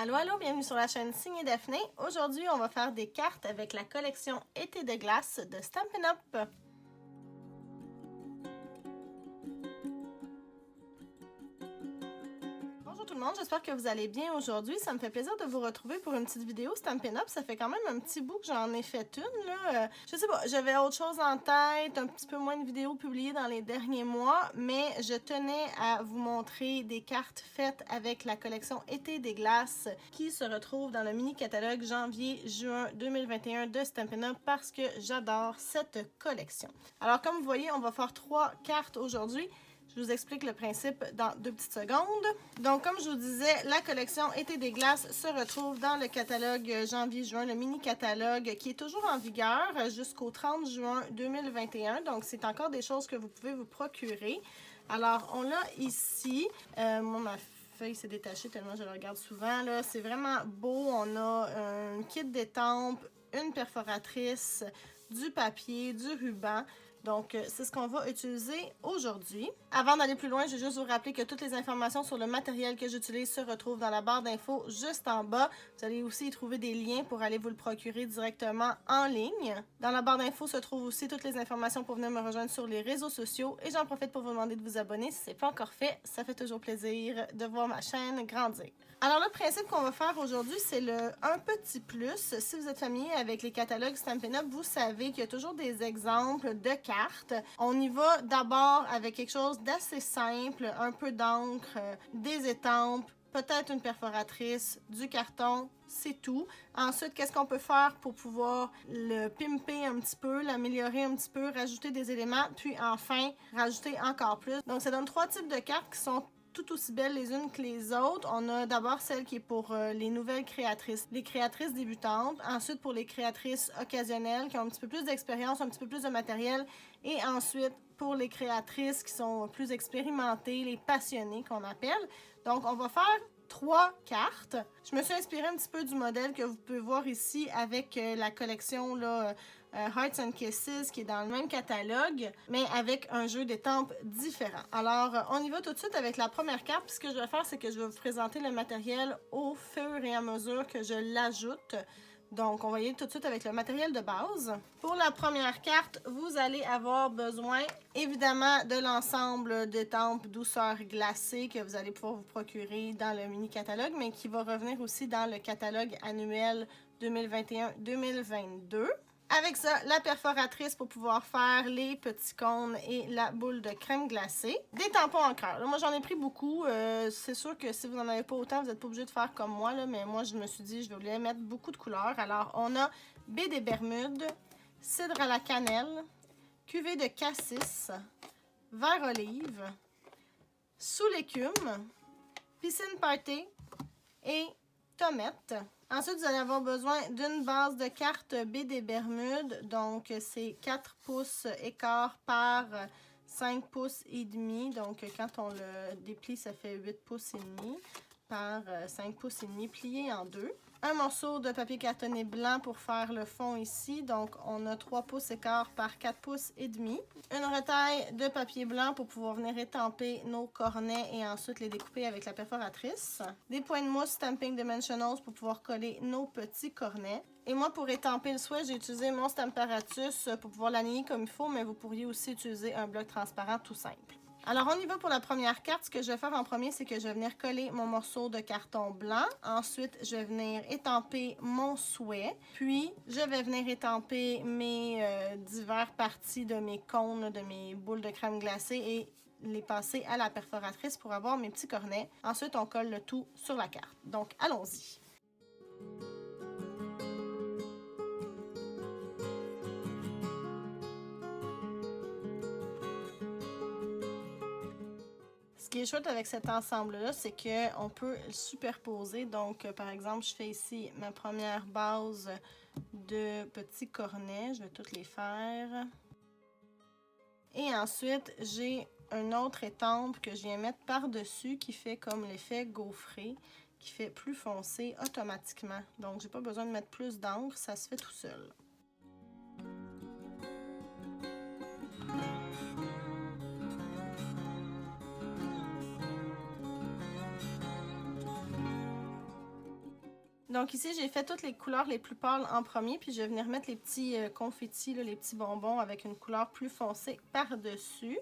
Allô, allô, bienvenue sur la chaîne Signe Daphné. Aujourd'hui, on va faire des cartes avec la collection Été de glace de Stampin' Up! Bonjour tout le monde, j'espère que vous allez bien aujourd'hui. Ça me fait plaisir de vous retrouver pour une petite vidéo Stampin' Up! Ça fait quand même un petit bout que j'en ai fait une, là. Je sais pas, j'avais autre chose en tête, un petit peu moins de vidéos publiées dans les derniers mois, mais je tenais à vous montrer des cartes faites avec la collection Été des glaces qui se retrouve dans le mini-catalogue janvier-juin 2021 de Stampin' Up! Parce que j'adore cette collection. Alors comme vous voyez, on va faire 3 cartes aujourd'hui. Je vous explique le principe dans 2 petites secondes. Donc, comme je vous disais, la collection Été des glaces se retrouve dans le catalogue janvier-juin, le mini-catalogue qui est toujours en vigueur jusqu'au 30 juin 2021. Donc, c'est encore des choses que vous pouvez vous procurer. Alors, on l'a ici. Moi, ma feuille s'est détachée tellement je la regarde souvent. C'est vraiment beau. On a un kit d'étampes, une perforatrice, du papier, du ruban. Donc, c'est ce qu'on va utiliser aujourd'hui. Avant d'aller plus loin, je vais juste vous rappeler que toutes les informations sur le matériel que j'utilise se retrouvent dans la barre d'infos juste en bas. Vous allez aussi y trouver des liens pour aller vous le procurer directement en ligne. Dans la barre d'infos se trouvent aussi toutes les informations pour venir me rejoindre sur les réseaux sociaux. Et j'en profite pour vous demander de vous abonner si ce n'est pas encore fait. Ça fait toujours plaisir de voir ma chaîne grandir. Alors, le principe qu'on va faire aujourd'hui, c'est le un petit plus. Si vous êtes familier avec les catalogues Stampin' Up, vous savez qu'il y a toujours des exemples de cartes. On y va d'abord avec quelque chose d'assez simple, un peu d'encre, des étampes, peut-être une perforatrice, du carton, c'est tout. Ensuite, qu'est-ce qu'on peut faire pour pouvoir le pimper un petit peu, l'améliorer un petit peu, rajouter des éléments, puis enfin, rajouter encore plus. Donc, ça donne 3 types de cartes qui sont tout aussi belles les unes que les autres. On a d'abord celle qui est pour les nouvelles créatrices, les créatrices débutantes. Ensuite, pour les créatrices occasionnelles qui ont un petit peu plus d'expérience, un petit peu plus de matériel. Et ensuite, pour les créatrices qui sont plus expérimentées, les passionnées qu'on appelle. Donc, on va faire 3 cartes. Je me suis inspirée un petit peu du modèle que vous pouvez voir ici avec la collection là, Hearts and Kisses qui est dans le même catalogue, mais avec un jeu d'étampes différent. Alors, on y va tout de suite avec la première carte. Puis ce que je vais faire, c'est que je vais vous présenter le matériel au fur et à mesure que je l'ajoute. Donc, on va y aller tout de suite avec le matériel de base. Pour la première carte, vous allez avoir besoin, évidemment, de l'ensemble d'étampes douceur glacée que vous allez pouvoir vous procurer dans le mini-catalogue, mais qui va revenir aussi dans le catalogue annuel 2021-2022. Avec ça, la perforatrice pour pouvoir faire les petits cônes et la boule de crème glacée. Des tampons en cœur. Moi, j'en ai pris beaucoup. C'est sûr que si vous n'en avez pas autant, vous n'êtes pas obligé de faire comme moi. Là, mais moi, je me suis dit, je voulais mettre beaucoup de couleurs. Alors, on a baie des Bermudes, cidre à la cannelle, cuvée de cassis, vert olive, sous l'écume, piscine party et tomate. Ensuite, vous allez avoir besoin d'une base de cartes baie des Bermudes. Donc, c'est 4 pouces écart par 5 pouces et demi. Donc, quand on le déplie, ça fait 8 pouces et demi par 5 pouces et demi plié en deux. Un morceau de papier cartonné blanc pour faire le fond ici. Donc, on a 3 pouces écart par 4 pouces et demi. Une retaille de papier blanc pour pouvoir venir étamper nos cornets et ensuite les découper avec la perforatrice. Des points de mousse Stamping Dimensionals pour pouvoir coller nos petits cornets. Et moi, pour étamper le souhait, j'ai utilisé mon Stamparatus pour pouvoir l'aligner comme il faut, mais vous pourriez aussi utiliser un bloc transparent tout simple. Alors, on y va pour la première carte. Ce que je vais faire en premier, c'est que je vais venir coller mon morceau de carton blanc. Ensuite, je vais venir étamper mon souhait. Puis, je vais venir étamper mes diverses parties de mes cônes, de mes boules de crème glacée et les passer à la perforatrice pour avoir mes petits cornets. Ensuite, on colle le tout sur la carte. Donc, allons-y. Ce qui est chouette avec cet ensemble-là, c'est qu'on peut le superposer. Donc, par exemple, je fais ici ma première base de petits cornets. Je vais toutes les faire. Et ensuite, j'ai une autre étampe que je viens mettre par-dessus qui fait comme l'effet gaufré, qui fait plus foncé automatiquement. Donc, j'ai pas besoin de mettre plus d'encre, ça se fait tout seul. Donc ici, j'ai fait toutes les couleurs les plus pâles en premier, puis je vais venir mettre les petits confettis, là, les petits bonbons avec une couleur plus foncée par-dessus.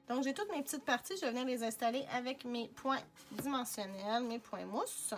Donc j'ai toutes mes petites parties, je vais venir les installer avec mes points dimensionnels, mes points mousse.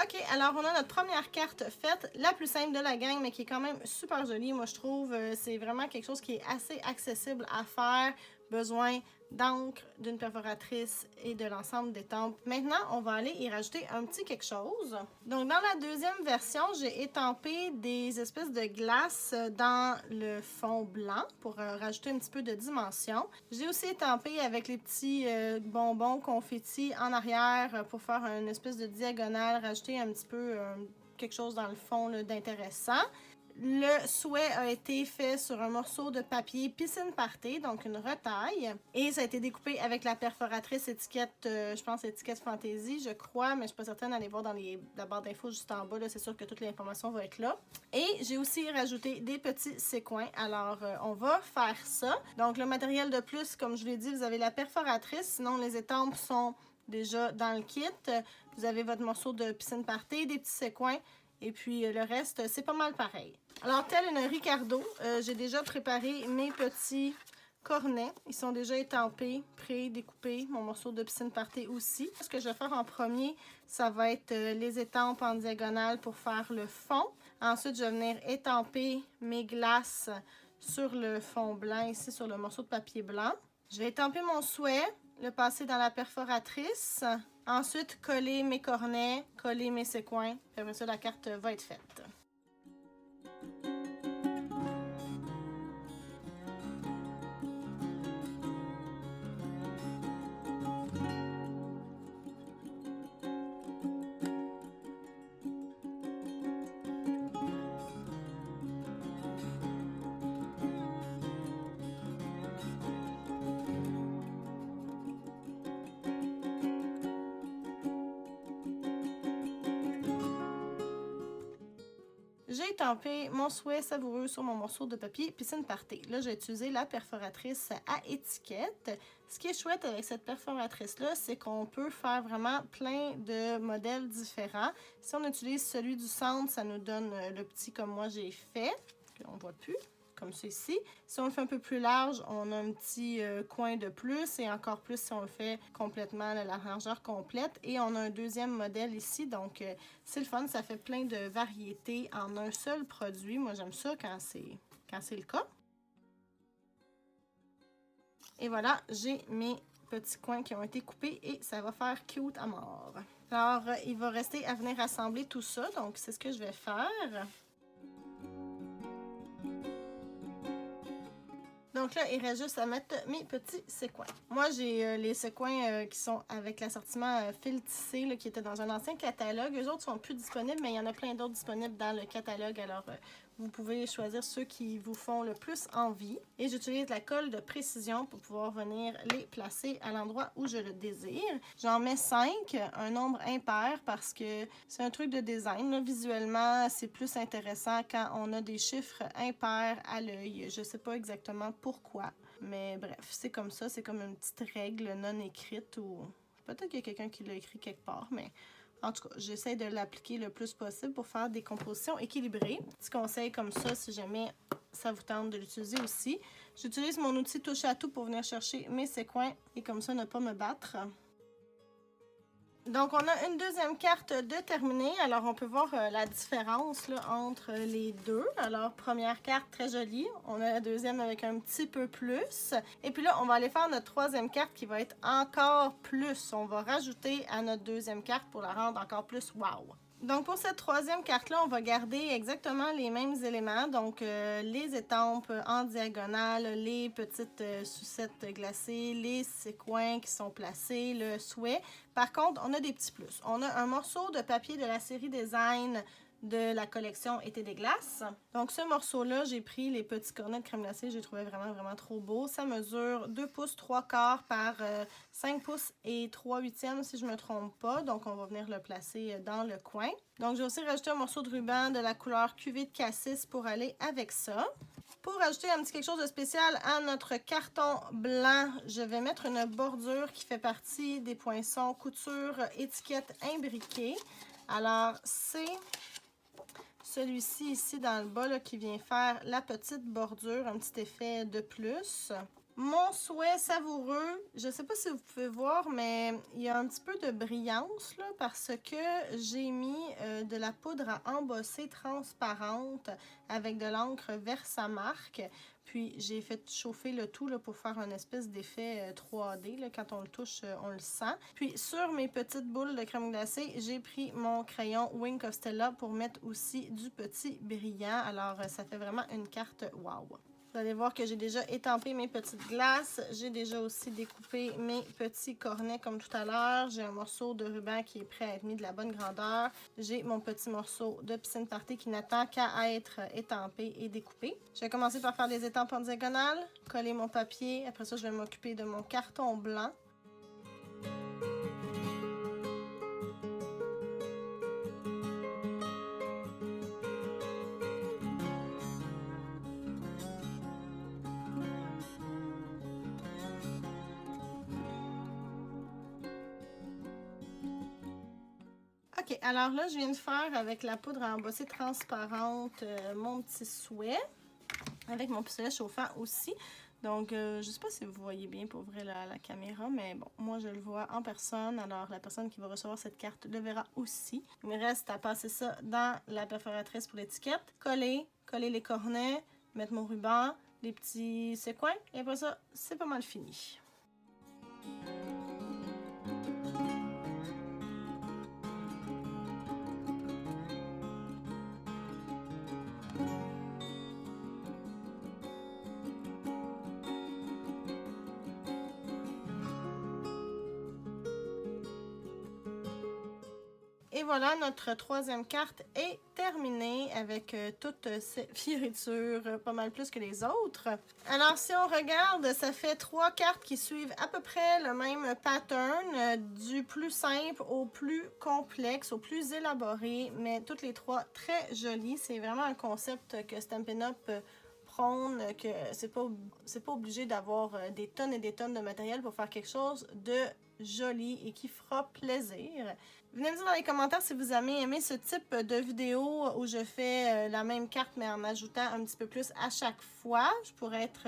OK, alors on a notre première carte faite, la plus simple de la gang, mais qui est quand même super jolie, moi je trouve. C'est vraiment quelque chose qui est assez accessible à faire. Besoin d'encre, d'une perforatrice et de l'ensemble d'étampes. Maintenant, on va aller y rajouter un petit quelque chose. Donc, dans la deuxième version, j'ai étampé des espèces de glaces dans le fond blanc pour rajouter un petit peu de dimension. J'ai aussi étampé avec les petits bonbons confettis en arrière pour faire une espèce de diagonale, rajouter un petit peu quelque chose dans le fond d'intéressant. Le souhait a été fait sur un morceau de papier piscine party, donc une retaille. Et ça a été découpé avec la perforatrice étiquette, je pense étiquette Fantasy, je crois, mais je suis pas certaine d'aller voir dans la barre d'infos juste en bas. C'est sûr que toute l'information va être là. Et j'ai aussi rajouté des petits séquins. Alors, on va faire ça. Donc, le matériel de plus, comme je l'ai dit, vous avez la perforatrice. Sinon, les étampes sont déjà dans le kit. Vous avez votre morceau de piscine party, des petits séquins. Et puis le reste, c'est pas mal pareil. Alors, tel une Ricardo, j'ai déjà préparé mes petits cornets. Ils sont déjà étampés, pré-découpés. Mon morceau de piscine party aussi. Ce que je vais faire en premier, ça va être les étampes en diagonale pour faire le fond. Ensuite, je vais venir étamper mes glaces sur le fond blanc, ici sur le morceau de papier blanc. Je vais étamper mon souhait, le passer dans la perforatrice. Ensuite, coller mes cornets, coller mes séquins. Puis après ça, la carte va être faite. J'ai étampé mon souhait savoureux sur mon morceau de papier piscine party. Là, j'ai utilisé la perforatrice à étiquette. Ce qui est chouette avec cette perforatrice-là, c'est qu'on peut faire vraiment plein de modèles différents. Si on utilise celui du centre, ça nous donne le petit comme moi j'ai fait, qu'on ne voit plus, comme ceci. Si on le fait un peu plus large, on a un petit coin de plus et encore plus si on le fait complètement la largeur complète. Et on a un deuxième modèle ici, donc c'est le fun, ça fait plein de variétés en un seul produit. Moi, j'aime ça quand c'est le cas. Et voilà, j'ai mes petits coins qui ont été coupés et ça va faire cute à mort. Alors, il va rester à venir assembler tout ça, donc c'est ce que je vais faire. Donc là, il reste juste à mettre mes petits séquins. Moi, j'ai les séquins qui sont avec l'assortiment fil tissé là, qui était dans un ancien catalogue. Eux autres sont plus disponibles, mais il y en a plein d'autres disponibles dans le catalogue. Alors, vous pouvez choisir ceux qui vous font le plus envie. Et j'utilise la colle de précision pour pouvoir venir les placer à l'endroit où je le désire. J'en mets 5, un nombre impair parce que c'est un truc de design. Là. Visuellement, c'est plus intéressant quand on a des chiffres impairs à l'œil. Je sais pas exactement pourquoi, mais bref, c'est comme ça. C'est comme une petite règle non écrite ou peut-être qu'il y a quelqu'un qui l'a écrit quelque part, mais... En tout cas, j'essaie de l'appliquer le plus possible pour faire des compositions équilibrées. Petit conseil comme ça, si jamais ça vous tente de l'utiliser aussi. J'utilise mon outil touche à tout pour venir chercher mes séquins et comme ça ne pas me battre. Donc, on a une deuxième carte de terminée. Alors, on peut voir la différence là, entre les deux. Alors, première carte très jolie. On a la deuxième avec un petit peu plus. Et puis là, on va aller faire notre troisième carte qui va être encore plus. On va rajouter à notre deuxième carte pour la rendre encore plus wow. Donc, pour cette troisième carte-là, on va garder exactement les mêmes éléments. Donc, les étampes en diagonale, les petites sucettes glacées, les séquins qui sont placés, le souhait. Par contre, on a des petits plus. On a un morceau de papier de la série Design de la collection Été des glaces. Donc ce morceau-là, j'ai pris les petits cornets de crème glacée, je les trouvais vraiment trop beaux. Ça mesure 2 pouces 3 quarts par 5 pouces et 3 huitièmes si je ne me trompe pas. Donc on va venir le placer dans le coin. Donc j'ai aussi rajouté un morceau de ruban de la couleur cuvée de cassis pour aller avec ça. Pour ajouter un petit quelque chose de spécial à notre carton blanc, je vais mettre une bordure qui fait partie des poinçons couture étiquette imbriquée. Alors c'est celui-ci ici dans le bas là, qui vient faire la petite bordure, un petit effet de plus. Mon souhait savoureux, je ne sais pas si vous pouvez voir, mais il y a un petit peu de brillance là, parce que j'ai mis de la poudre à embosser transparente avec de l'encre Versamark. Puis j'ai fait chauffer le tout là, pour faire un espèce d'effet 3D. Là, quand on le touche, on le sent. Puis sur mes petites boules de crème glacée, j'ai pris mon crayon Wink of Stella pour mettre aussi du petit brillant. Alors ça fait vraiment une carte wow! Vous allez voir que j'ai déjà étampé mes petites glaces. J'ai déjà aussi découpé mes petits cornets comme tout à l'heure. J'ai un morceau de ruban qui est prêt à être mis de la bonne grandeur. J'ai mon petit morceau de piscine party qui n'attend qu'à être étampé et découpé. Je vais commencer par faire des étampes en diagonale, coller mon papier. Après ça, je vais m'occuper de mon carton blanc. Ok, alors là, je viens de faire avec la poudre à embosser transparente mon petit souhait, avec mon pistolet chauffant aussi. Donc, je ne sais pas si vous voyez bien pour vrai la caméra, mais bon, moi je le vois en personne. Alors, la personne qui va recevoir cette carte le verra aussi. Il me reste à passer ça dans la perforatrice pour l'étiquette, coller les cornets, mettre mon ruban, les petits séquins, et après ça, c'est pas mal fini. Et voilà, notre troisième carte est terminée avec toutes ces fioritures, pas mal plus que les autres. Alors, si on regarde, ça fait 3 cartes qui suivent à peu près le même pattern, du plus simple au plus complexe, au plus élaboré, mais toutes les 3 très jolies. C'est vraiment un concept que Stampin' Up! Prône, que c'est pas obligé d'avoir des tonnes et des tonnes de matériel pour faire quelque chose de joli et qui fera plaisir. Venez me dire dans les commentaires si vous avez aimé ce type de vidéo où je fais la même carte mais en ajoutant un petit peu plus à chaque fois. Je pourrais être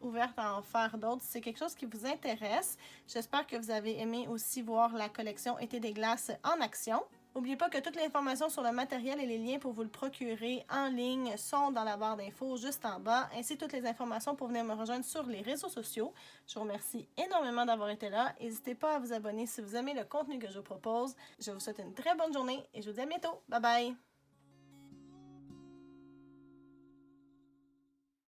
ouverte à en faire d'autres si c'est quelque chose qui vous intéresse. J'espère que vous avez aimé aussi voir la collection Été des glaces en action. N'oubliez pas que toute l'information sur le matériel et les liens pour vous le procurer en ligne sont dans la barre d'infos juste en bas, ainsi que toutes les informations pour venir me rejoindre sur les réseaux sociaux. Je vous remercie énormément d'avoir été là. N'hésitez pas à vous abonner si vous aimez le contenu que je vous propose. Je vous souhaite une très bonne journée et je vous dis à bientôt. Bye bye!